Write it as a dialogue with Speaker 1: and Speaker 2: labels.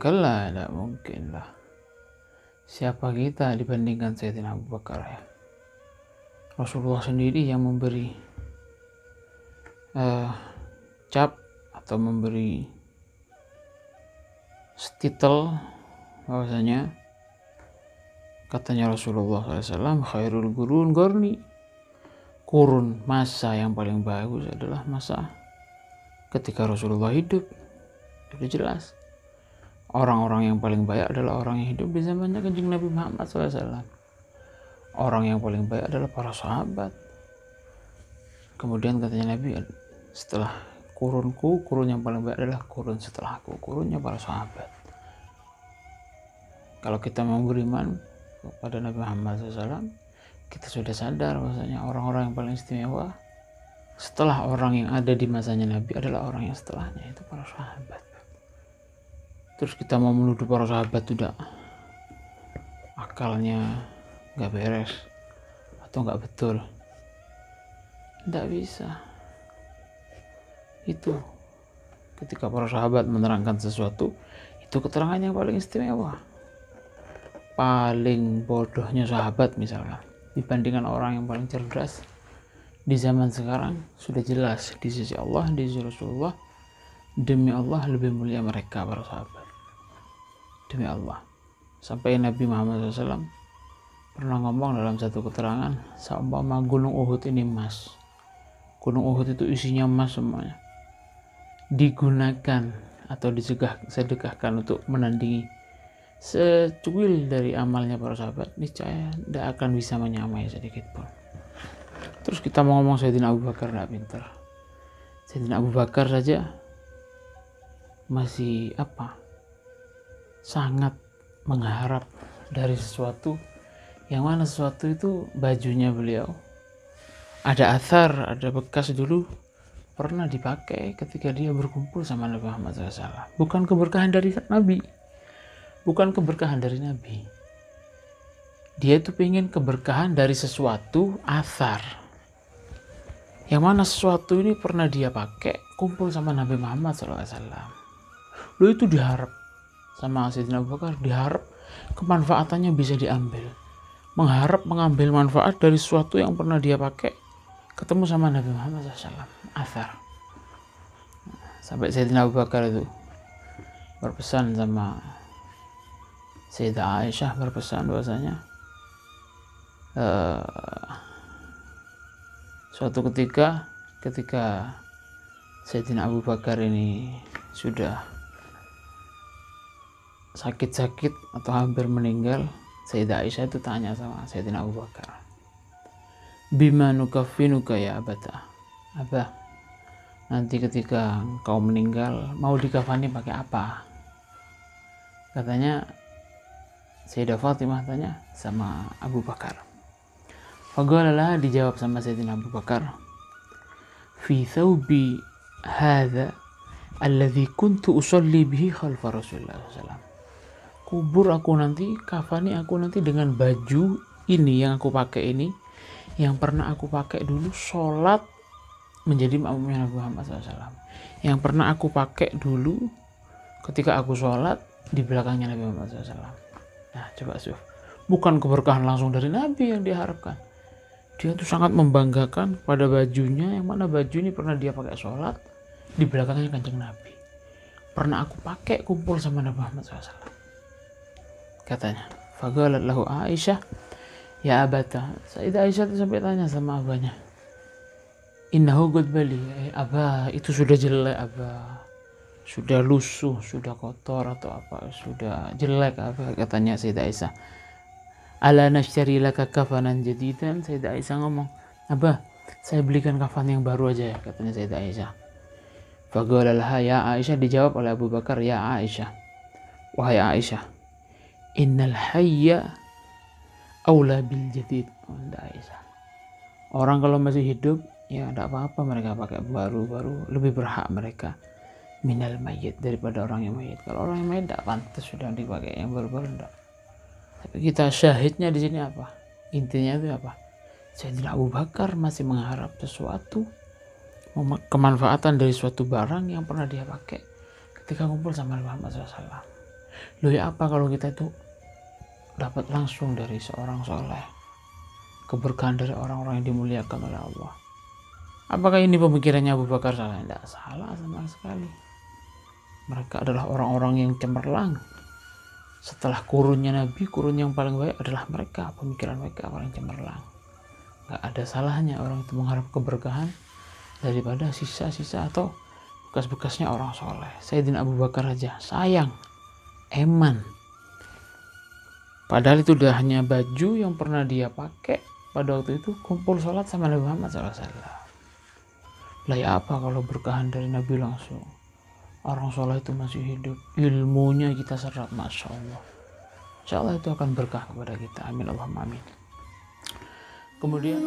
Speaker 1: Kalla, tidak mungkin lah. Siapa kita dibandingkan Sayyidina Abu Bakar ya? Rasulullah sendiri yang memberi cap atau memberi titel bahwasanya katanya Rasulullah SAW, khairul qurun qarni, kurun masa yang paling bagus adalah masa ketika Rasulullah hidup. Sudah jelas. Orang-orang yang paling baik adalah orang yang hidup di zamannya Kanjeng Nabi Muhammad SAW. Orang yang paling baik adalah para sahabat. Kemudian katanya Nabi, setelah kurunku, kurun yang paling baik adalah kurun setelahku, kurunnya para sahabat. Kalau kita mau beriman kepada Nabi Muhammad SAW, kita sudah sadar bahwasanya orang-orang yang paling istimewa setelah orang yang ada di masanya Nabi adalah orang yang setelahnya, itu para sahabat. Terus kita mau menuduh para sahabat tidak, akalnya nggak beres atau nggak betul, nggak bisa. Itu ketika para sahabat menerangkan sesuatu, itu keterangan yang paling istimewa. Paling bodohnya sahabat misalnya dibandingkan orang yang paling cerdas di zaman sekarang, sudah jelas di sisi Allah, di sisi Rasulullah, demi Allah lebih mulia mereka para sahabat. Demi Allah. Sampai Nabi Muhammad SAW pernah ngomong dalam satu keterangan, seumpama gunung Uhud ini emas. Gunung Uhud itu isinya emas semuanya. Digunakan atau disedekahkan untuk menandingi secuil dari amalnya para sahabat, niscaya tidak akan bisa menyamai sedikit pun. Terus kita mau ngomong Sayyidina Abu Bakar tidak pintar. Sayyidina Abu Bakar saja masih sangat mengharap dari sesuatu yang mana sesuatu itu bajunya beliau ada athar, ada bekas dulu pernah dipakai ketika dia berkumpul sama Nabi Muhammad SAW. Bukan keberkahan dari Nabi, bukan keberkahan dari Nabi, dia itu pengen keberkahan dari sesuatu athar yang mana sesuatu ini pernah dia pakai kumpul sama Nabi Muhammad SAW. Lo itu diharap sama Sayyidina Abu Bakar, diharap kemanfaatannya bisa diambil, mengharap mengambil manfaat dari sesuatu yang pernah dia pakai ketemu sama Nabi Muhammad SAW, athar. Sampai Sayyidina Abu Bakar itu berpesan sama Sayyidah Aisyah, berpesan bahwasanya suatu ketika Sayyidina Abu Bakar ini sudah sakit-sakit atau hampir meninggal, Sayyidah Aisyah itu tanya sama Sayyidina Abu Bakar, bima nukaffinuka ya abata, Abah, nanti ketika kau meninggal mau dikafani pakai apa? Katanya Sayyidah Fatimah tanya sama Abu Bakar. Faqalalah, dijawab sama Sayyidina Abu Bakar, fi thawbi hadha alladhi kuntu usalli bihi khalfa Rasulullah SAW. Kubur aku nanti, kafani aku nanti dengan baju ini yang aku pakai ini, yang pernah aku pakai dulu sholat menjadi makmumnya Nabi Muhammad SAW, yang pernah aku pakai dulu ketika aku sholat di belakangnya Nabi Muhammad SAW. Nah coba bukan keberkahan langsung dari Nabi yang diharapkan, dia tuh sangat membanggakan pada bajunya yang mana baju ini pernah dia pakai sholat di belakangnya Kanjeng Nabi, pernah aku pakai kumpul sama Nabi Muhammad SAW. Katanya, faqalat lahu Aisyah ya abata. Sayyidah Aisyah itu sampai tanya sama abahnya, innahu qad bali, abah itu sudah jelek, abah sudah lusuh, sudah kotor atau apa, sudah jelek apa, katanya Sayyidah Aisyah. Ala nashtari laka kafanan jadidan. Sayyidah Aisyah ngomong, abah saya belikan kafan yang baru aja ya, katanya Sayyidah Aisyah. Faqala laha ya Aisyah, dijawab oleh Abu Bakar, ya Aisyah, wahai Aisyah, innal hayya aula bil jadid. Aisyah, orang kalau masih hidup ya tidak apa-apa mereka pakai baru-baru, lebih berhak mereka minal mayyit daripada orang yang mayit. Kalau orang yang mayit tidak pantas sudah dipakai yang baru-baru, tidak. Tapi kita syahidnya di sini apa? Intinya itu apa? Sayyidina Abu Bakar masih mengharap sesuatu, kemanfaatan dari suatu barang yang pernah dia pakai ketika kumpul sama Muhammad SAW. Loh ya apa kalau kita itu dapat langsung dari seorang soleh, keberkahan dari orang-orang yang dimuliakan oleh Allah. Apakah ini pemikirannya Abu Bakar salah? Tidak salah sama sekali. Mereka adalah orang-orang yang cemerlang. Setelah kurunnya Nabi, kurun yang paling baik adalah mereka. Pemikiran mereka paling cemerlang. Gak ada salahnya orang itu mengharap keberkahan daripada sisa-sisa atau bekas-bekasnya orang soleh. Sayyidina Abu Bakar aja sayang, eman. Padahal itu udah hanya baju yang pernah dia pakai pada waktu itu kumpul sholat sama Nabi Muhammad SAW. Lah ya apa kalau berkahan dari Nabi langsung? Orang soleh itu masih hidup, ilmunya kita serap, Masya Allah. Insya Allah itu akan berkah kepada kita. Amin Allahumma amin. Kemudian